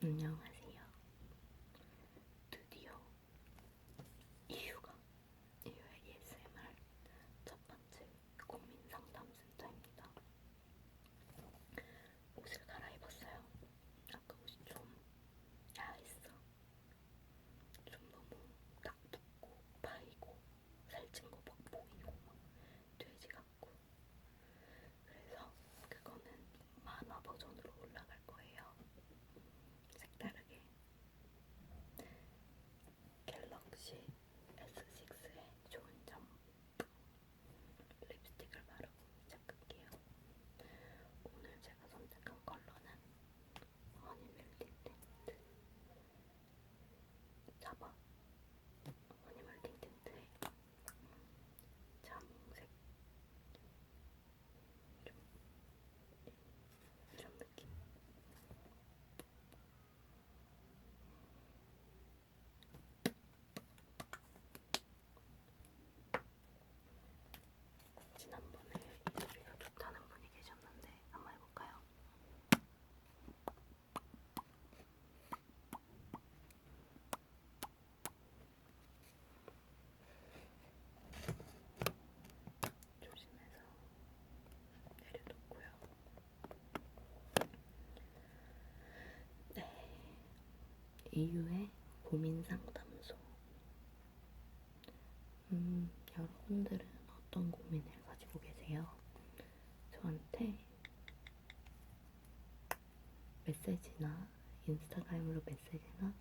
안녕하세요. 드디어 이유가 ASMR 첫 번째 고민 상담 센터입니다. 옷을 갈아입었어요. 아까 옷이 좀 야했어. 좀 너무 딱 붙고 파이고 살찐 거 막 보이고 막 돼지 같고. 그래서 그거는 만화 버전으로 올라갈 거예요. 색다르게. 갤럭시 S6의 좋은 점 립스틱을 바르고 시작할게요. 오늘 제가 선택한 컬러는 허니멜 틴트 자바 허니멜 틴트의 자몽색 좀 이런 느낌. 지난번에 이 소리가 좋다는 분이 계셨는데 한번 해볼까요? 조심해서 내려놓고요. 네, 이유의 고민 상담소. 여러분들은 어떤 고민을 가지고 계세요? 저한테 메시지나 인스타그램으로 메시지나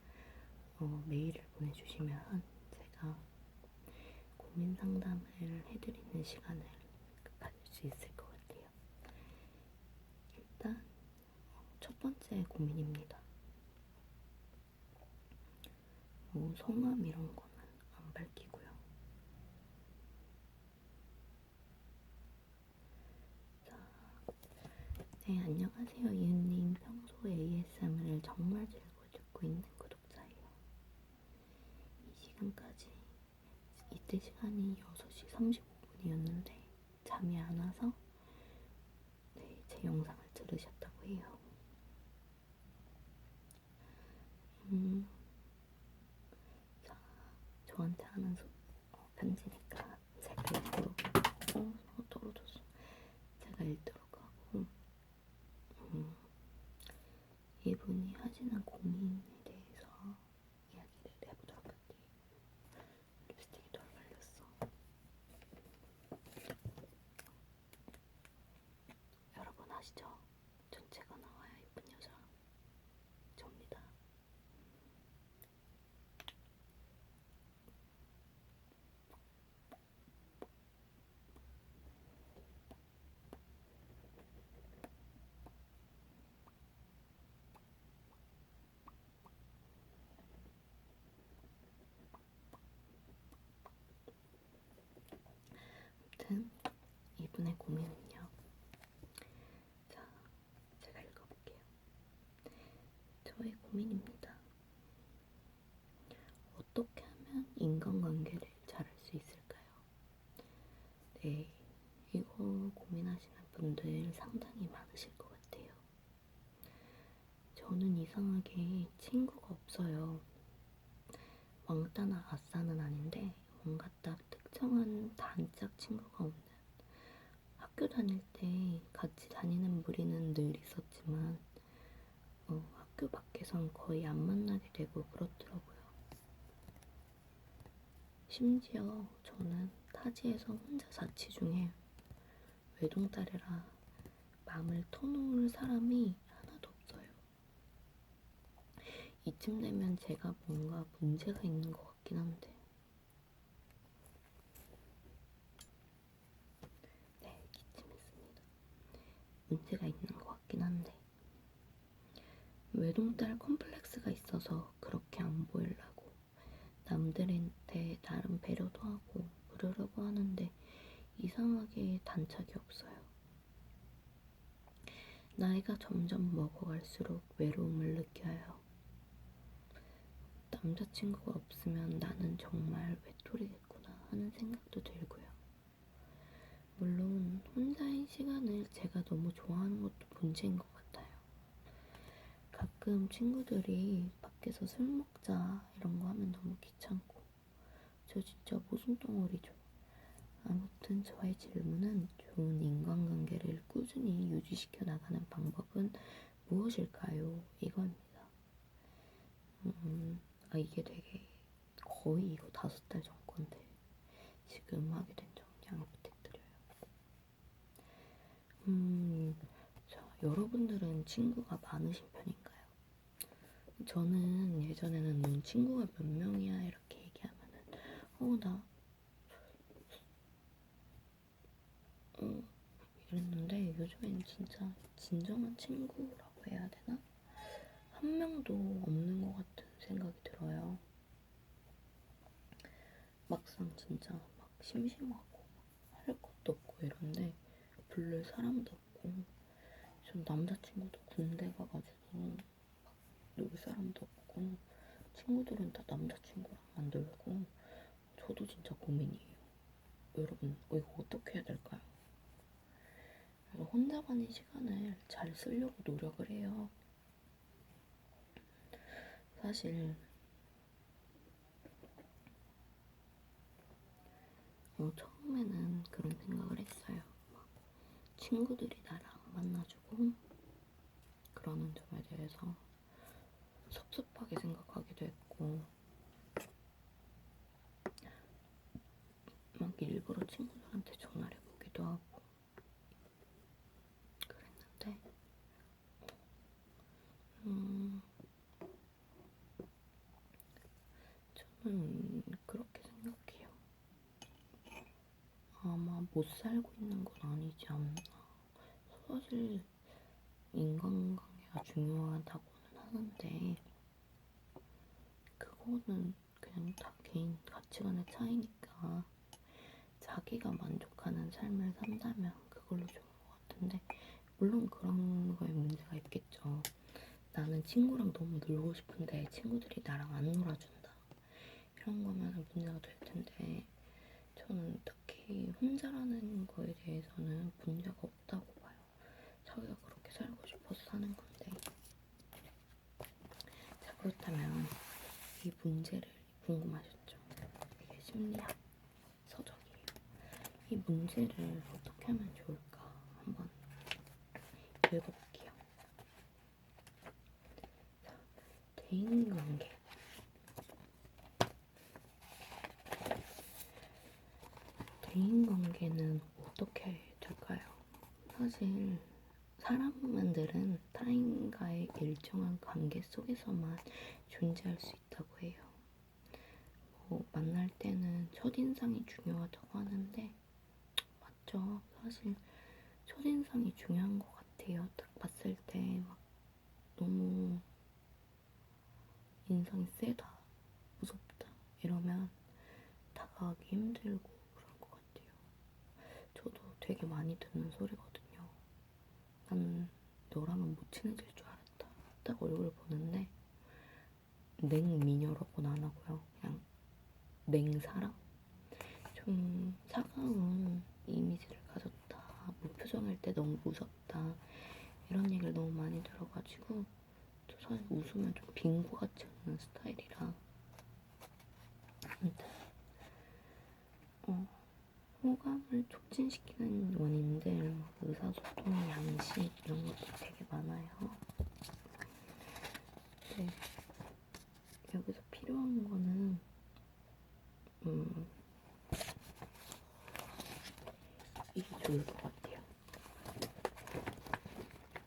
메일을 보내주시면 제가 고민 상담을 해드리는 시간을 가질 수 있을 것 같아요. 일단 첫 번째 고민입니다. 성함 이런 거는 안 밝히고요. 자, 네, 안녕하세요 이은님. 평소에 ASMR을 정말 즐거워 듣고 있는 구독자예요. 이 시간까지 이때 시간이 6시 35분이었는데 잠이 안 와서 네, 제 영상을 들으셨다고 해요. 자, 저한테 하는 편지니까 제가 읽도록 떨어졌어. 제가 읽도록 하고 이분이 하시는 고민에 대해서 이야기를 해보도록 할게요. 립스틱이 덜 발렸어. 여러분 아시죠? 전체가 나와야 예쁜 여자. 접니다. 아무튼 이분의 고민은요. 자, 제가 읽어볼게요. 저의 고민입니다. 어떻게 하면 인간관계를 잘할 수 있을까요? 네, 이거 고민하시는 분들 상당히 많으실 것 같아요. 저는 이상하게 친구가 없어요. 왕따나 아싸는 아닌데 뭔가 딱 특정한 단짝 친구가 없는. 학교 다닐 때 같이 다니는 무리는 늘 있었지만 학교 밖에선 거의 안 만나게 되고 그렇더라고요. 심지어 저는 타지에서 혼자 자취 중에 외동딸이라 마음을 터놓을 사람이 하나도 없어요. 이쯤 되면 제가 뭔가 문제가 있는 것 같긴 한데. 네, 기침했습니다. 문제가 있는 것 같긴 한데. 외동딸 컴플렉스가 있어서 그렇게 안 보이려고 남들한테 나름 배려도 하고 그러려고 하는데 이상하게 단착이 없어요. 나이가 점점 먹어갈수록 외로움을 느껴요. 남자친구가 없으면 나는 정말 외톨이겠구나 하는 생각도 들고요. 물론 혼자인 시간을 제가 너무 좋아하는 것도 문제인 것 같아요. 가끔 친구들이 밖에서 술 먹자 이런 거 하면 너무 귀찮고 저 진짜 모순덩어리죠. 아무튼 저의 질문은 좋은 인간관계를 꾸준히 유지시켜 나가는 방법은 무엇일까요? 이겁니다. 이게 되게 거의 이거 5달 전 건데 지금 하게 된 점 양해 부탁드려요. 자, 여러분들은 친구가 많으신 편인가요? 저는 예전에는 넌 친구가 몇 명이야 이렇게 얘기하면은 나 이랬는데 요즘엔 진짜 진정한 친구라고 해야 되나? 한 명도 없는 것 같은 생각이 들어요. 막상 진짜 막 심심하고 할 것도 없고 이런데 부를 사람도 없고 전 남자친구도 군대 가가지고 막 놀 사람도 없고 친구들은 다 남자친구랑만 놀고 저도 진짜 고민이에요. 여러분 이거 어떻게 해야 될까요? 그래서 혼자만의 시간을 잘 쓰려고 노력을 해요. 사실 처음에는 그런 생각을 했어요. 막 친구들이 나를 안 만나주고 그러는 점에 대해서 섭섭하게 생각하기도 했고 막 일부러 친구들한테 전화를 해보기도 하고 그랬는데 저는 그렇게 생각해요. 아마 못 살고 있는 건 아니지 않나. 사실 인간관계가 중요하다고는 하는데 그거는 그냥 다 개인 가치관의 차이니까 자기가 만족하는 삶을 산다면 그걸로 좋은 것 같은데 물론 그런 거에 문제가 있겠죠. 나는 친구랑 너무 놀고 싶은데 친구들이 나랑 안 놀아준다. 이런 거면 문제가 될 텐데 저는 특히 혼자라는 거에 대해서는 문제가 없다고 봐요. 자기가 그렇게 살고 싶어서 사는 건데. 자, 그렇다면 이 문제를 궁금하셨죠? 이게 심리학 서적이에요. 이 문제를 어떻게 하면 좋을까 한번 읽어볼게요. 자, 대인관계. 대인관계는 어떻게 될까요? 사실 사람들은 타인과의 일정한 관계 속에서만 존재할 수 있다고 해요. 만날 때는 첫인상이 중요하다고 하는데 맞죠? 사실 첫인상이 중요한 것 같아요. 딱 봤을 때 막 너무 인상이 세다, 무섭다 이러면 다가가기 힘들고 그럴 것 같아요. 저도 되게 많이 듣는 소리거든요. 나는 너랑은 못 친해질 줄 알았다. 딱 얼굴 보는데 냉미녀라고는 안 하고요. 그냥 냉사람? 좀 차가운 이미지를 가졌다. 무표정할 때 너무 무섭다. 이런 얘기를 너무 많이 들어가지고 저 사실 웃으면 좀 빙고같이 웃는 스타일이라 아무튼 호감을 촉진시키는 원인들 의사소통, 양식 이런 것도 되게 많아요. 네. 여기서 필요한 거는 이게 좋을 것 같아요.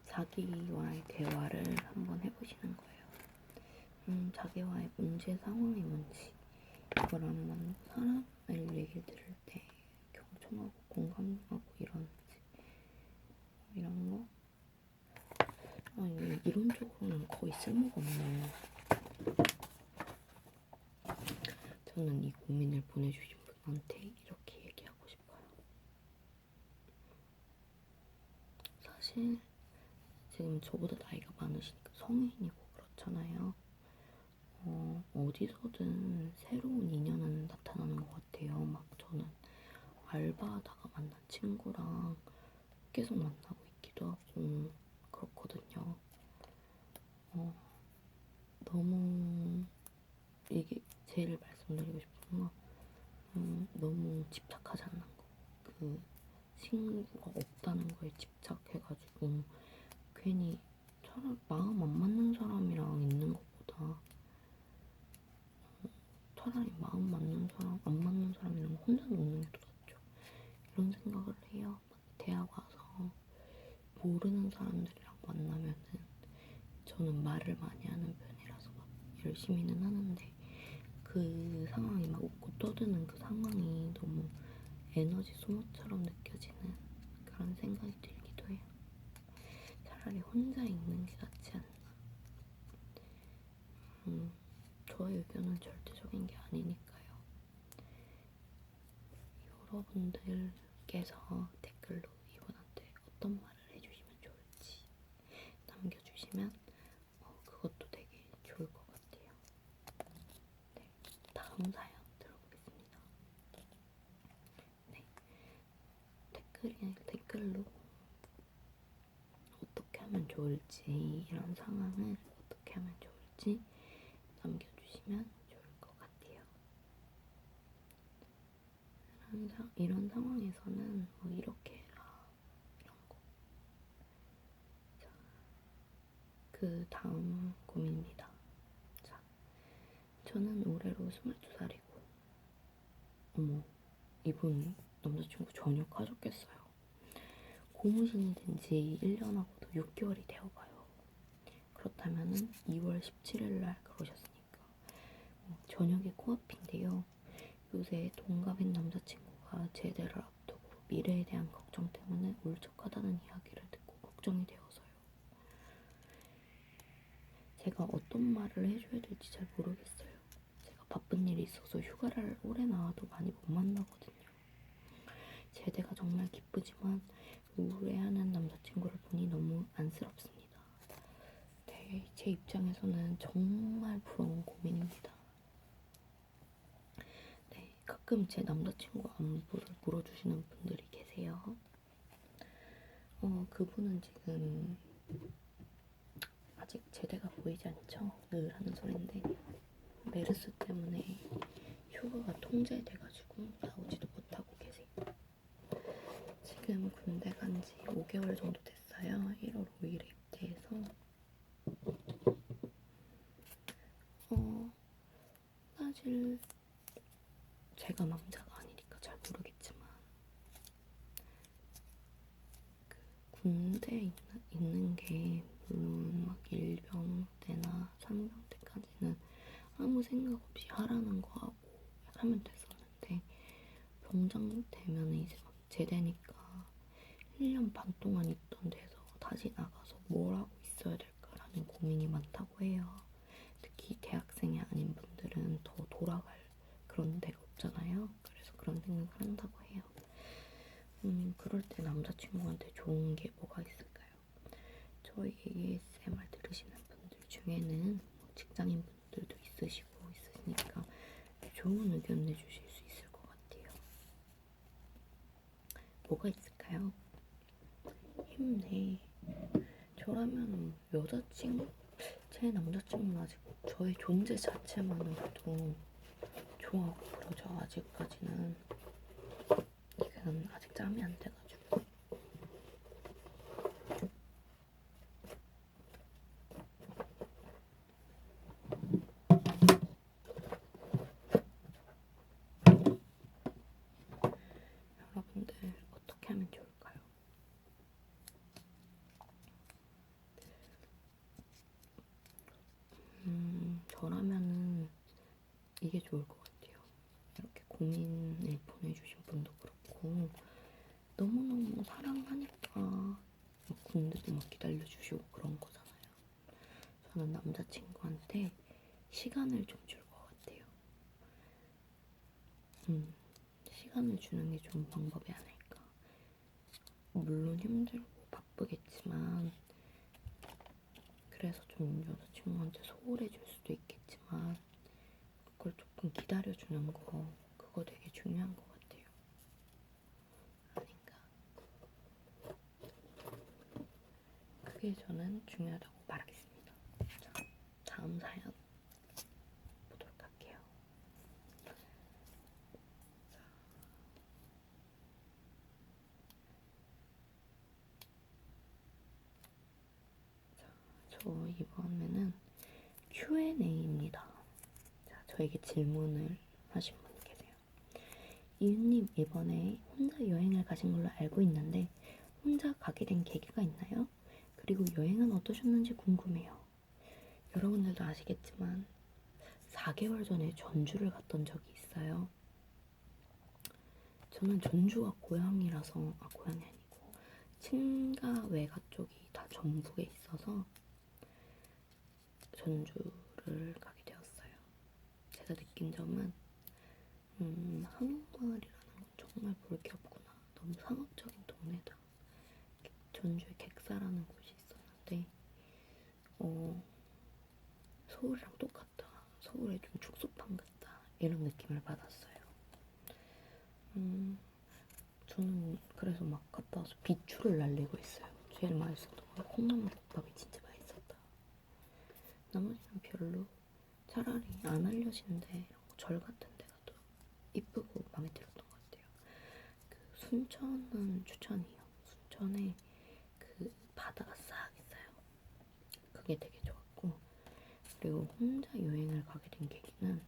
자기와의 대화를 한번 해보시는 거예요. 자기와의 문제 상황이 뭔지 그러면 사람의 얘기를 들을 때 경청하고 공감하고 이런지 이런 거 아니 이론적으로는 거의 쓸모가 없네요. 저는 이 고민을 보내주신 분한테 이렇게 얘기하고 싶어요. 사실 지금 저보다 나이가 많으시니까 성인이고 그렇잖아요. 어디서든 새로운 인연은 나타나는 것 같아요. 막 저는 알바하다가 만난 친구랑 계속 만나고 있기도 하고 그렇거든요. 제일 말씀드리고 싶은 건 너무 집착하지 않는 거. 그 친구가 없다는 거에 집착해가지고 괜히 차라리 마음 안 맞는 사람이랑 있는 것보다 차라리 마음 맞는 사람, 안 맞는 사람이랑 혼자 노는 게 더 낫죠. 이런 생각을 해요. 대학 와서 모르는 사람들이랑 만나면은 저는 말을 많이 하는 편이라서 막 열심히는 하는데 그 상황이 막 웃고 떠드는 그 상황이 너무 에너지 소모처럼 느껴지는 그런 생각이 들기도 해요. 차라리 혼자 있는 게 낫지 않나. 저의 의견은 절대적인 게 아니니까요. 여러분들께서 댓글로 이분한테 어떤 말을 해주시면 좋을지 남겨주시면 그것도 되게 좋을 것 같아요. 네, 다음 사연 들어보겠습니다. 네, 댓글로 어떻게 하면 좋을지, 이런 상황을 어떻게 하면 좋을지 남겨주시면 좋을 것 같아요. 이런 상황에서는 이렇게 해라, 이런 거. 자, 그 다음 고민입니다. 자, 저는 올해로 22살이고, 어머, 이분 남자친구 전역하셨겠어요. 고무신이 된 지 1년하고도 6개월이 되어가요. 그렇다면은 2월 17일 날 그러셨으니까 저녁이 코앞인데요. 요새 동갑인 남자친구가 제대를 앞두고 미래에 대한 걱정 때문에 울적하다는 이야기를 듣고 걱정이 되어서요. 제가 어떤 말을 해줘야 될지 잘 모르겠어요. 제가 바쁜 일이 있어서 휴가를 오래 나와도 많이 못 만나거든요. 제대가 정말 기쁘지만 우울해하는 남자친구를 보니 너무 안쓰럽습니다. 네, 제 입장에서는 정말 부러운 고민입니다. 네, 가끔 제 남자친구 안부를 물어주시는 분들이 계세요. 그분은 지금 아직 제대가 보이지 않죠? 늘 하는 소린데 메르스 때문에 휴가가 통제돼가지고 나오지도 못하고 계세요. 지금 군대 간 지 5개월 정도 됐어요. 1월 5일에 입대해서 사실 제가 남자가 아니니까 잘 모르겠지만 그 군대에 있는 게 물론 막 일병 때나 상병 때까지는 아무 생각 없이 하라는 거 하고 하면 됐었는데 병장 되면 이제 막 제대니까 1년 반 동안 있던 데서 다시 나가서 뭘 하고 있어야 될까라는 고민이 많다고 해요. 특히 대학생이 아닌 분들은 더 돌아갈 그런 데가 없잖아요. 그래서 그런 생각을 한다고 해요. 그럴 때 남자친구한테 좋은 게 뭐가 있을까요? 저희 ASMR 들으시는 분들 중에는 직장인 분들도 있으시니까 좋은 의견 내주실 수 있을 것 같아요. 뭐가 있을까요? 힘내. 저라면 제 남자친구는 아직 저의 존재 자체만으로도 좋아하고 그러죠. 아직까지는. 이건 아직 짬이 안 돼가지고. 여러분들 어떻게 하면 좋을까요? 저라면은 이게 좋을 것 같아요. 이렇게 고민을 보내주신 분도 그렇고 너무너무 사랑하니까 군대도 막 기다려주시고 그런 거잖아요. 저는 남자친구한테 시간을 좀 줄 것 같아요. 시간을 주는 게 좋은 방법이 아닐까. 물론 힘들고 바쁘겠지만 그래서 좀 여자친구한테 소홀해 줄 수도 있겠지만 그걸 조금 기다려주는 거 그거 되게 중요한 것 같아요. 아닌가. 그게 저는 중요하다고 말하겠습니다. 자, 다음 사연 보도록 할게요. 이번에는 Q&A입니다. 자, 저에게 질문을 하신 분이 계세요. 이유님, 이번에 혼자 여행을 가신 걸로 알고 있는데 혼자 가게 된 계기가 있나요? 그리고 여행은 어떠셨는지 궁금해요. 여러분들도 아시겠지만 4개월 전에 전주를 갔던 적이 있어요. 저는 전주가 고향이라서, 고향이 아니고 친가 외가 쪽이 다 전북에 있어서 전주를 가게 되었어요. 제가 느낀 점은 한옥마을이라는 건 정말 볼 게 없구나. 너무 상업적인 동네다. 전주에 객사라는 곳이 있었는데 서울이랑 똑같다. 서울의 좀 축소판 같다. 이런 느낌을 받았어요. 저는 그래서 막 갔다 와서 비추를 날리고 있어요. 제일 맛있었던 건 콩나물 국밥이 진짜 맛있었다. 나머지는 별로. 차라리 안 알려진데 절 같은 데가 더 이쁘고 마음에 들었던 것 같아요. 그 순천은 추천이에요. 순천에 그 바다가 싹 있어요. 그게 되게 좋았고, 그리고 혼자 여행을 가게 된 계기는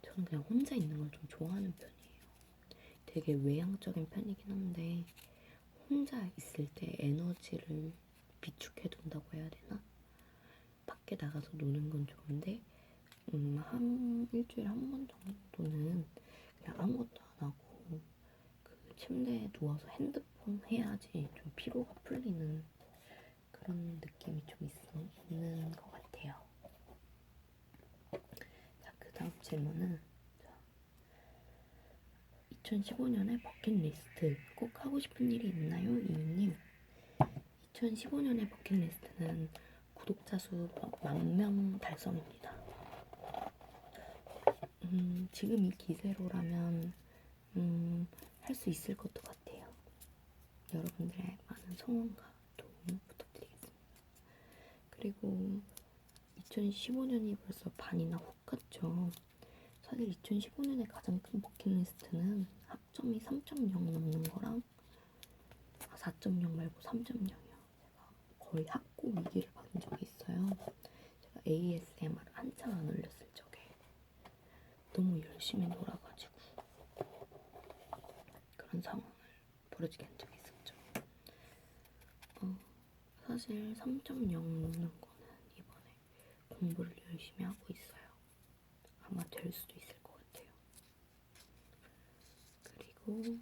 저는 그냥 혼자 있는 걸 좀 좋아하는 편이에요. 되게 외향적인 편이긴 한데 혼자 있을 때 에너지를 비축해둔다고 해야 되나? 밖에 나가서 노는 건 좋은데 한 일주일에 한 번 정도는 그냥 아무것도 안 하고 그 침대에 누워서 핸드폰 해야지 좀 피로가 풀리는 그런 느낌이 좀 있는 것 같아요. 자, 그 다음 질문은 2015년에 버킷리스트 꼭 하고 싶은 일이 있나요? 이유님. 2015년의 버킷리스트는 구독자 수 10,000명 달성입니다. 지금 이 기세로라면 할 수 있을 것도 같아요. 여러분들의 많은 성원과 도움 부탁드리겠습니다. 그리고 2015년이 벌써 반이나 훅 갔죠. 사실 2015년의 가장 큰 버킷리스트는 학점이 3.0 넘는 거랑 4.0 말고 3.0이요. 제가 거의 학고 위기를 받은 적이 있어요. 제가 ASMR 한참 안 올렸을 적에 너무 열심히 놀아가지고 그런 상황을 벌어지게 한 적이 있었죠. 사실 3.0 넘는 거는 이번에 공부를 열심히 하고 있어요. 아마 될 수도 있을 것 같아요. 그리고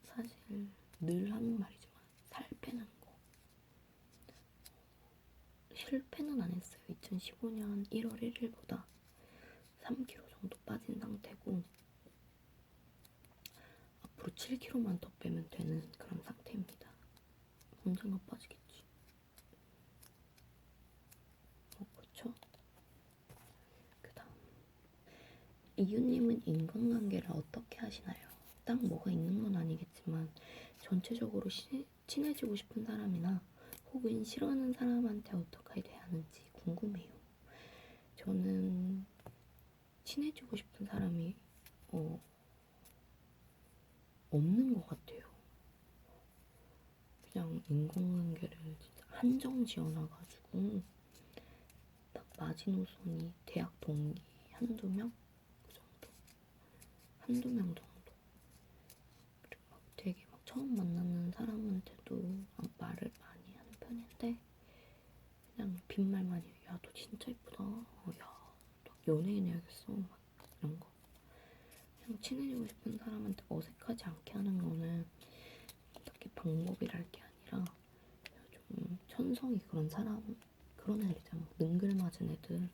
사실 늘 하는 말이지만 살 빼는 거 실패는 안 했어요. 2015년 1월 1일보다 3kg 정도 빠진 상태고 앞으로 7kg만 더 빼면 되는 그런 상태입니다. 언젠가 빠지겠지. 그렇죠? 그 다음 이유님은 인간관계를 어떻게 하시나요? 딱 뭐가 있는 건 아니겠지만 전체적으로 친해지고 싶은 사람이나 혹은 싫어하는 사람한테 어떻게 대하는지 궁금해요. 저는 친해지고 싶은 사람이 없는 것 같아요. 그냥 인간관계를 진짜 한정 지어놔가지고 딱 마지노선이 대학 동기 한두 명? 그 정도? 한두 명 정도. 그리고 막 되게 막 처음 만나는 사람한테도 막 말을 많이 하는 편인데 그냥 빈말만 해요. 야, 너 진짜 이쁘다. 야, 너 연예인 해야겠어. 막 이런 거. 그냥 친해지고 싶은 사람한테 어색하지 않게 하는 거는 딱히 방법이랄 게 아니라 좀 천성이 그런 사람, 그런 애들이잖아. 능글맞은 애들.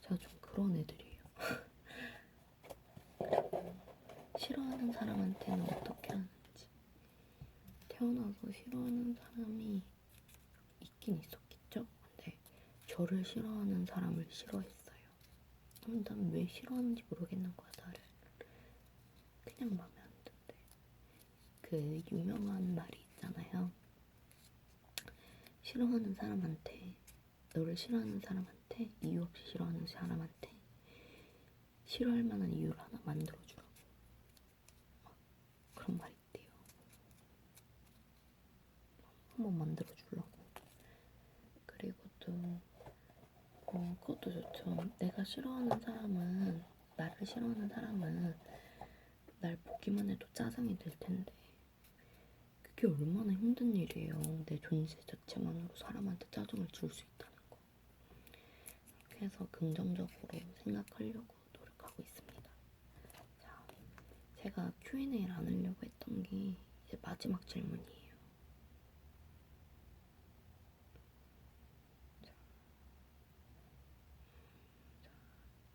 제가 좀 그런 애들이에요. 그리고 싫어하는 사람한테는 어떻게 하는지. 태어나서 싫어하는 사람이 있긴 있었겠죠? 근데 저를 싫어하는 사람을 싫어했어요. 난 왜 싫어하는지 모르겠는 거야, 나를. 그냥 마음에 안 든대. 그 유명한 말이 있잖아요. 싫어하는 사람한테, 너를 싫어하는 사람한테, 이유 없이 싫어하는 사람한테 싫어할 만한 이유를 하나 만들어주라고. 그런 말이 있대요. 한번 만들어주려고. 그것도 좋죠. 내가 싫어하는 사람은, 나를 싫어하는 사람은 날 보기만 해도 짜증이 들 텐데 그게 얼마나 힘든 일이에요. 내 존재 자체만으로 사람한테 짜증을 줄 수 있다는 거. 그래서 긍정적으로 생각하려고 노력하고 있습니다. 자, 제가 Q&A를 안 하려고 했던 게 이제 마지막 질문이에요.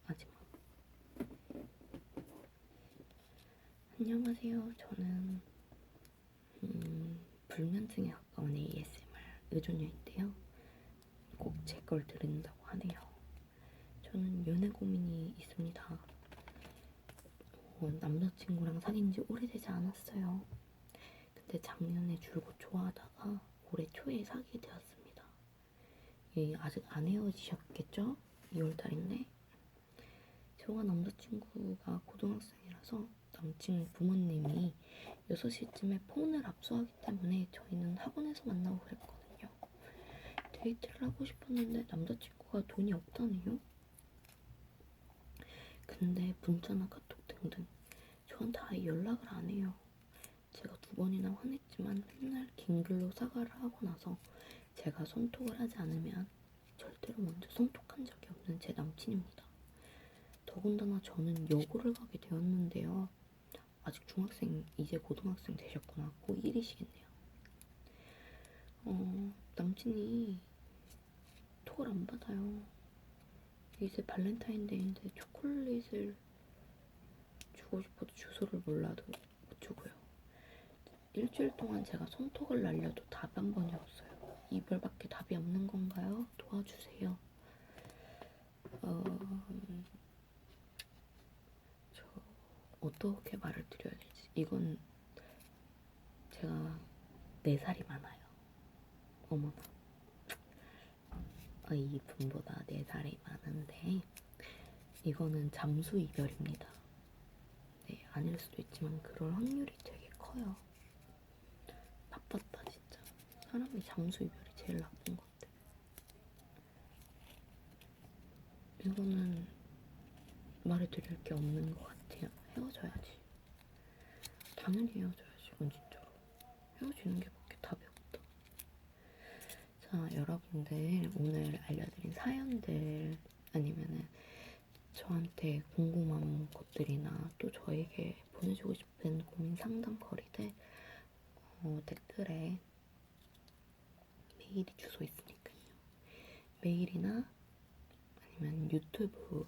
마지막. 안녕하세요. 저는 불면증에 가까운 ASMR 의존녀인데요. 꼭 제 걸 들은다고 하네요. 저는 연애 고민이 있습니다. 남자친구랑 사귄 지 오래되지 않았어요. 근데 작년에 줄곧 좋아하다가 올해 초에 사귀게 되었습니다. 예, 아직 안 헤어지셨겠죠? 2월달인데 저와 남자친구가 고등학생이라서 남친 부모님이 6시쯤에 폰을 압수하기 때문에 저희는 학원에서 만나고 그랬거든요. 데이트를 하고 싶었는데 남자친구가 돈이 없다네요. 근데 문자나 카톡 등등 저한테 아예 연락을 안 해요. 제가 2번이나 화냈지만 맨날 긴 글로 사과를 하고 나서 제가 손톱을 하지 않으면 절대로 먼저 손톱한 적이 없는 제 남친입니다. 더군다나 저는 여고를 가게 되었는데요. 아직 중학생, 이제 고등학생 되셨구나. 고1이시겠네요. 남친이 톡을 안 받아요. 이제 발렌타인데이인데 초콜릿을 주고 싶어도 주소를 몰라도 못 주고요. 일주일 동안 제가 손톱을 날려도 답 한 번이 없어요. 이별밖에 답이 없는 건가요? 도와주세요. 저 어떻게 말을 드려야 되지? 이건 제가 4살이 많아요. 어머나. 이분보다 4살이 많은데 이거는 잠수 이별입니다. 네, 아닐 수도 있지만 그럴 확률이 되게 커요. 나빴다 진짜. 사람이 잠수 이별이 제일 나쁜 것 같아. 이거는 말해드릴 게 없는 것 같아요. 헤어져야지. 당연히 헤어져야지. 이건 진짜로. 헤어지는 게 밖에 답이 없다. 자, 여러분들 오늘 알려드린 사연들 아니면은 저한테 궁금한 것들이나 또 저에게 보내주고 싶은 고민 상담 거리들 댓글에 메일 주소 있으니까요. 메일이나 아니면 유튜브에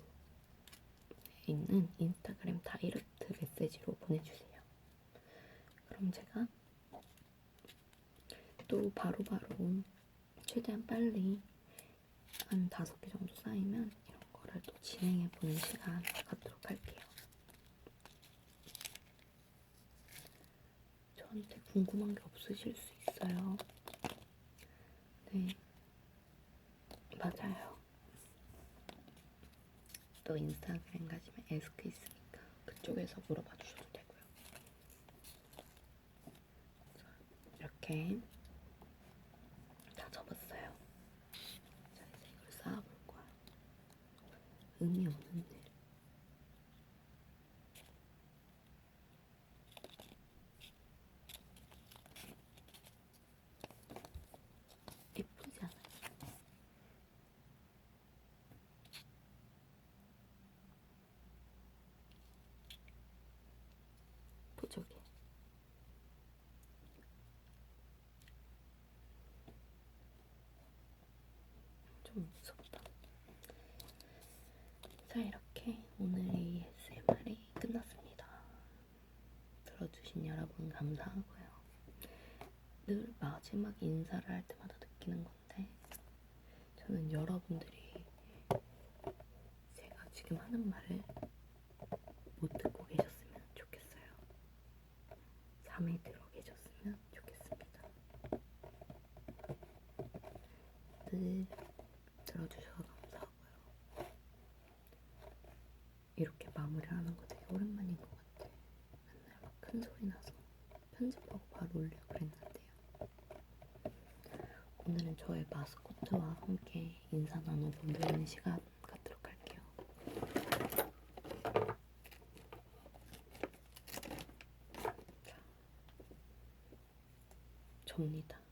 있는 인스타그램 다이렉트 메시지로 보내주세요. 그럼 제가 또 바로바로 최대한 빨리 한 5개 정도 쌓이면 이런 거를 또 진행해보는 시간 갖도록 할게요. 저한테 궁금한 게 없으실 수 있어요. 네, 맞아요. 또 인스타그램 가시면 에스크 있으니까 그쪽에서 물어봐 주셔도 되고요. 이렇게 다 접었어요. 자, 이제 이걸 쌓아볼 거야. 의미 없는 일. 예쁘지 않아요? 부족해. 좀 무섭다. 자, 이렇게 오늘 ASMR이 끝났습니다. 들어주신 여러분 감사하고요. 늘 마지막 인사를 할 때마다 느끼는 건데 저는 여러분들이 제가 지금 하는 말을 못 듣고 계셨으면 좋겠어요. 잠에 들어 계셨으면 좋겠습니다. 늘 들어주셔서 감사하고요. 이렇게 마무리하는 거 되게 오랜만인 것 같아. 맨날 막 큰 소리 나서 편집하고 바로 올려 그랬는데요. 오늘은 저의 마스코트와 함께 인사 나눠보는 시간 접니다.